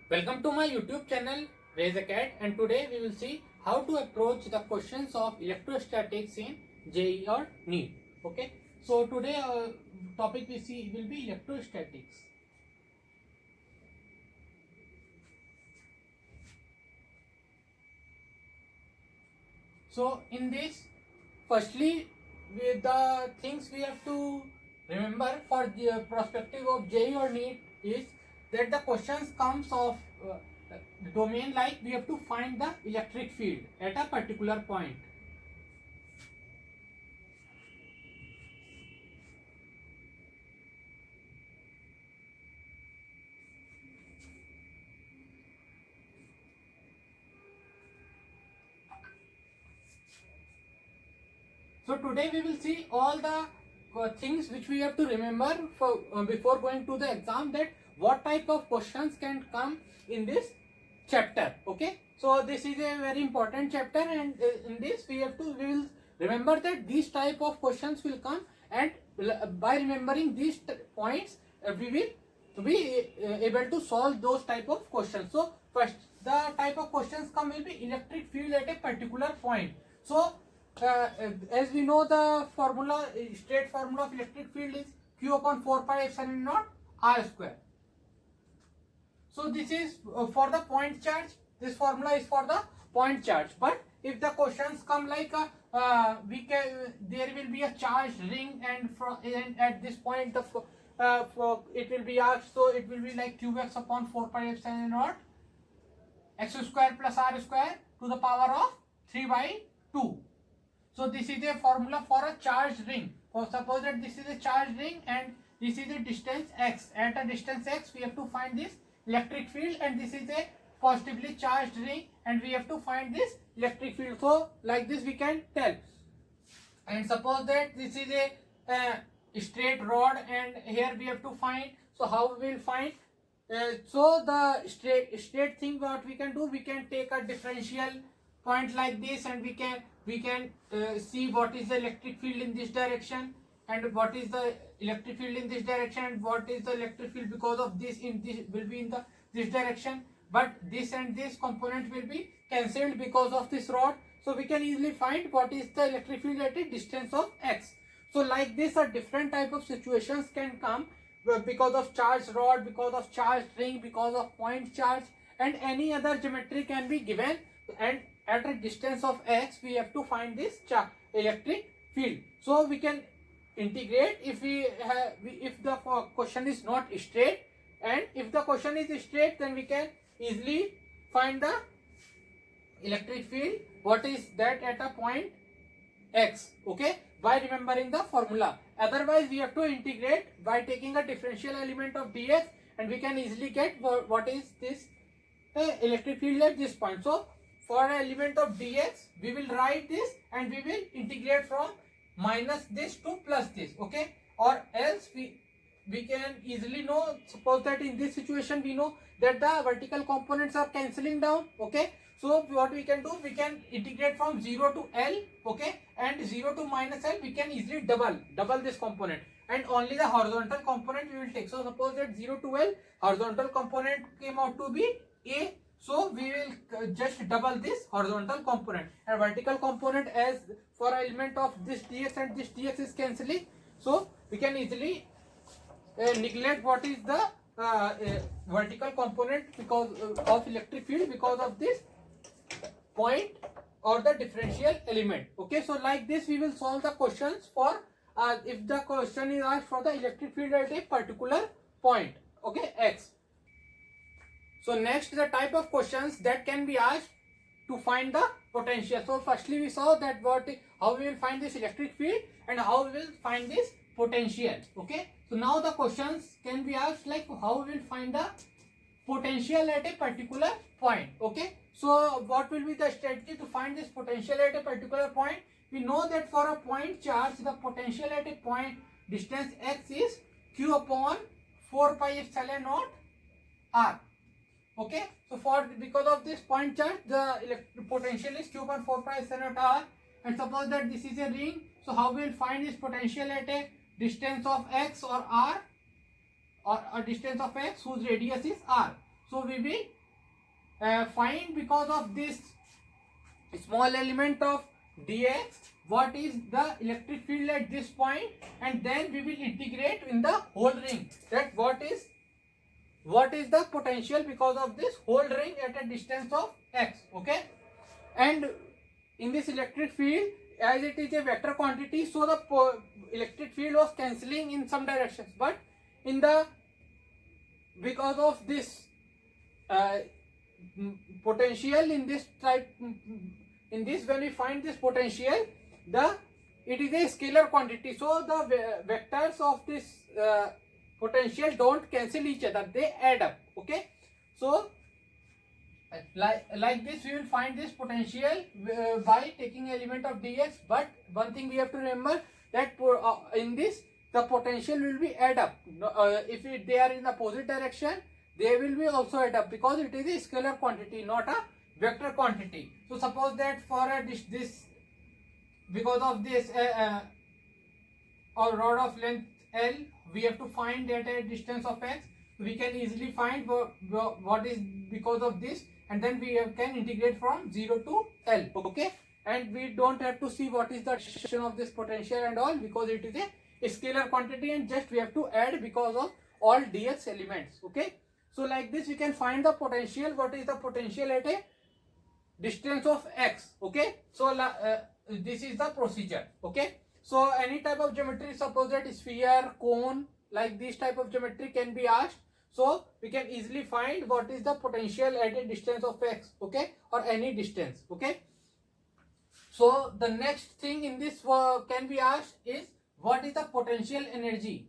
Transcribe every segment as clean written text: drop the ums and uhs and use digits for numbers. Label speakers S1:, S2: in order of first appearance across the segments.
S1: Welcome to my YouTube channel Raise a Cat, and today we will see how to approach the questions of electrostatics in JEE or NEET. Okay, so today topic we see will be electrostatics. So in this, firstly, the things we have to remember for the perspective of JEE or NEET is that the questions comes of domain, like we have to find the electric field at a particular point. So today we will see all the things which we have to remember for before going to the exam, that what type of questions can come in this chapter. Okay, so this is a very important chapter, and in this we will remember that these type of questions will come, and by remembering these points we will be able to solve those type of questions. So first, the type of questions come will be electric field at a particular point. So as we know, the formula, straight formula of electric field is Q upon 4 pi epsilon naught R square. So this is for the point charge. This formula is for the point charge. But if the questions come like there will be a charged ring, and at this point it will be asked, so it will be like qx upon 4 pi epsilon naught x square plus r square to the power of 3 by 2. So this is a formula for a charged ring. For suppose that this is a charged ring and this is a distance x. At a distance x we have to find this electric field, and this is a positively charged ring and we have to find this electric field. So like this we can tell. And suppose that this is a straight rod and here we have to find. So how we will find? So the straight thing, what we can do, we can take a differential point like this, and we can see what is the electric field in this direction, and what is the electric field in this direction, and what is the electric field because of this in this will be in the this direction. But this and this component will be cancelled because of this rod. So we can easily find what is the electric field at a distance of x. So like this, a different type of situations can come because of charged rod, because of charged ring, because of point charge, and any other geometry can be given, and at a distance of x we have to find this electric field. So we can integrate if if the question is not straight, and if the question is straight then we can easily find the electric field, what is that at a point x, okay, by remembering the formula. Otherwise we have to integrate by taking a differential element of dx, and we can easily get what is this electric field at this point. So for an element of dx we will write this, and we will integrate from minus this to plus this, okay, or else we can easily know. Suppose that in this situation we know that the vertical components are cancelling down, okay. So what we can do, we can integrate from 0 to L, okay, and 0 to minus L we can easily double this component, and only the horizontal component we will take. So suppose that 0 to L horizontal component came out to be A, so we will just double this horizontal component, and vertical component, as for element of this dx and this dx is cancelling, so we can easily neglect what is the vertical component because of electric field because of this point or the differential element, okay. So like this we will solve the questions for if the question is asked for the electric field at a particular point, okay, x. So next, the type of questions that can be asked to find the potential. So firstly we saw that how we will find this electric field and how we will find this potential, okay. So now the questions can be asked like how we will find the potential at a particular point, okay. So what will be the strategy to find this potential at a particular point? We know that for a point charge the potential at a point distance x is q upon 4 pi epsilon naught r, okay. So because of this point charge the potential is q upon 4 pi epsilon naught r, and suppose that this is a ring. So how we will find this potential at a distance of x or r, or a distance of x whose radius is r. So we will find because of this small element of dx what is the electric field at this point, and then we will integrate in the whole ring that what is the potential because of this whole ring at a distance of x. Okay, and in this electric field, as it is a vector quantity, so the electric field was cancelling in some directions, but in the because of this potential in this type, in this when we find this potential, it is a scalar quantity, so the vectors of this potential don't cancel each other, they add up. Okay, so like this we will find this potential by taking element of dx, but one thing we have to remember that in this the potential will be add up. If they are in opposite direction, they will be also add up because it is a scalar quantity, not a vector quantity. So suppose that for a this because of this or rod of length L, we have to find at a distance of x, we can easily find what is because of this, and then we can integrate from 0 to L. Okay, and we don't have to see what is the direction of this potential and all, because it is a scalar quantity and just we have to add because of all dx elements. Okay, so like this we can find the potential, what is the potential at a distance of x. Okay, so this is the procedure. Okay, so any type of geometry, suppose that sphere, cone, like this type of geometry can be asked, so we can easily find what is the potential at a distance of x. Okay, or any distance. Okay, so the next thing in this can be asked is what is the potential energy.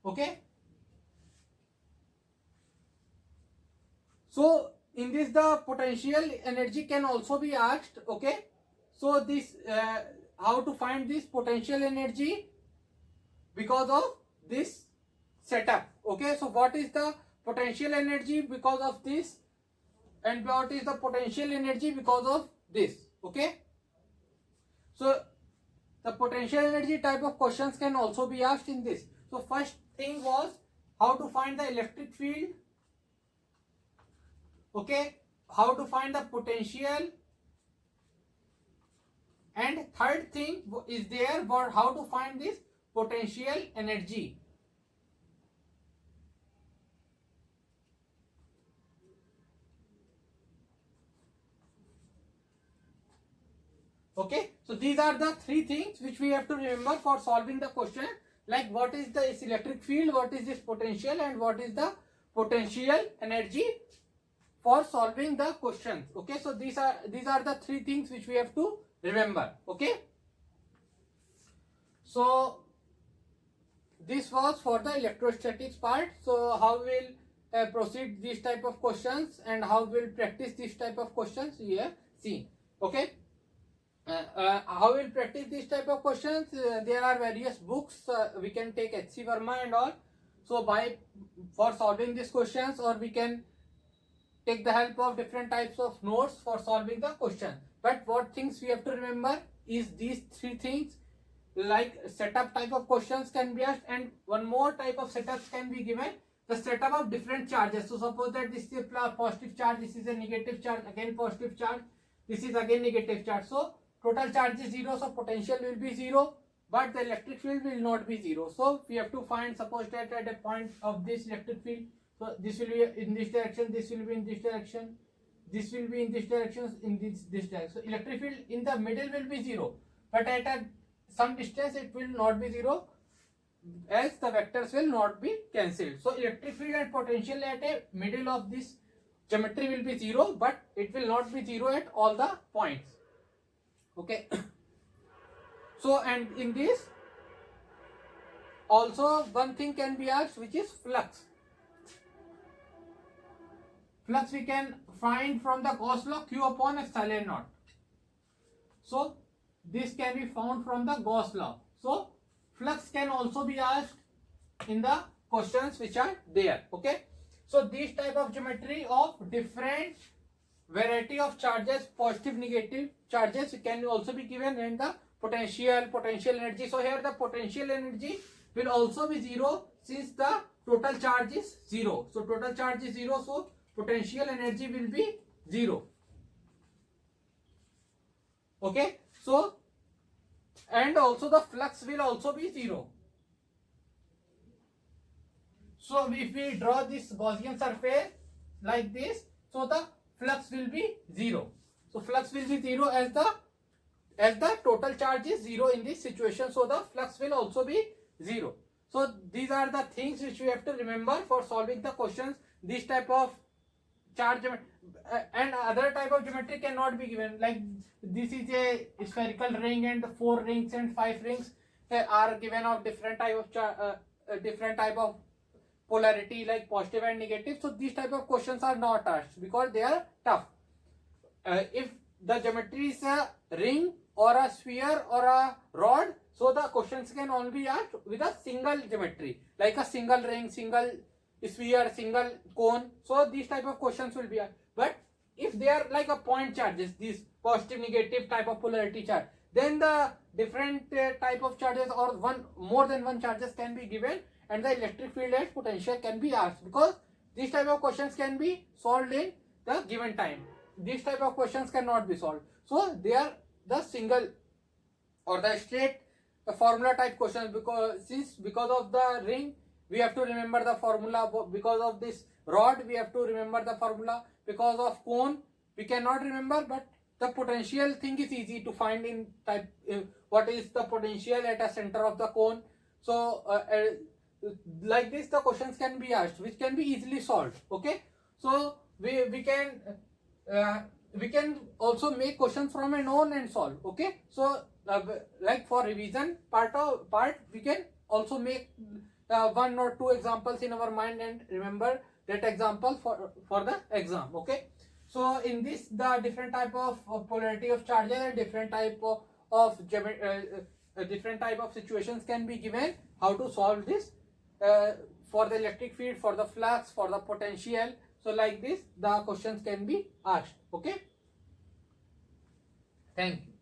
S1: Okay, so in this the potential energy can also be asked. Okay, so this how to find this potential energy because of this setup. Okay, so what is the potential energy because of this, and what is the potential energy because of this. Okay, so the potential energy type of questions can also be asked in this. So first thing was how to find the electric field. Okay, how to find the potential, and third thing is there for how to find this potential energy. Okay, so these are the three things which we have to remember for solving the question, like what is the electric field, what is this potential, and what is the potential energy for solving the questions. Okay, so these are the three things which we have to remember. Okay, so this was for the electrostatics part. So how we'll proceed these type of questions and how we'll practice this type of questions we have seen. Okay, how we'll practice this type of questions, there are various books, we can take H.C. Verma and all, so for solving these questions, or we can take the help of different types of notes for solving the question. But what things we have to remember is these three things, like setup type of questions can be asked, and one more type of setups can be given, the setup of different charges. So suppose that this is a positive charge, this is a negative charge, again positive charge, this is again negative charge, so total charge is 0, so potential will be 0, but the electric field will not be 0. So we have to find, suppose that at a point of this electric field, so this will be in this direction, this will be in this direction, this will be in this direction, in this direction. So electric field in the middle will be 0, but at some distance it will not be 0, as the vectors will not be cancelled. So electric field and potential at a middle of this geometry will be 0, but it will not be 0 at all the points. Okay, so and in this also one thing can be asked, which is flux. Flux we can find from the Gauss law, Q upon epsilon naught. So this can be found from the Gauss law. So flux can also be asked in the questions which are there. Okay, so this type of geometry of different variety of charges, positive, negative charges can also be given, and the potential energy. So here the potential energy will also be 0, since the total charge is 0. So total charge is 0, so potential energy will be 0. Okay, so and also the flux will also be 0. So if we draw this Gaussian surface like this, so the flux will be 0. So flux will be 0 as the total charge is 0 in this situation, so the flux will also be 0. So these are the things which we have to remember for solving the questions. This type of charge and other type of geometry cannot be given. Like this is a spherical ring and 4 rings and 5 rings are given of different type of polarity, like positive and negative. So these type of questions are not asked because they are tough. If the geometry is a ring or a sphere or a rod, so the questions can only be asked with a single geometry, like a single ring, single sphere, single cone. So these type of questions will be asked. But if they are like a point charges, these positive negative type of polarity charge, then the different type of charges or more than one charges can be given, and the electric field and potential can be asked, because these type of questions can be solved in the given time. These type of questions cannot be solved, so they are the single or the straight formula type questions. Because of the ring we have to remember the formula, because of this rod we have to remember the formula, because of cone we cannot remember, but the potential thing is easy to find in type. What is the potential at a center of the cone? So like this the questions can be asked, which can be easily solved. Okay, so we can also make questions from a known and solve. Okay, so like for revision part we can also make 1 or 2 examples in our mind and remember that example for the exam. Okay, so in this the different type of polarity of charges and different type different type of situations can be given. How to solve this for the electric field, for the flux, for the potential. So like this the questions can be asked. Okay, thank you.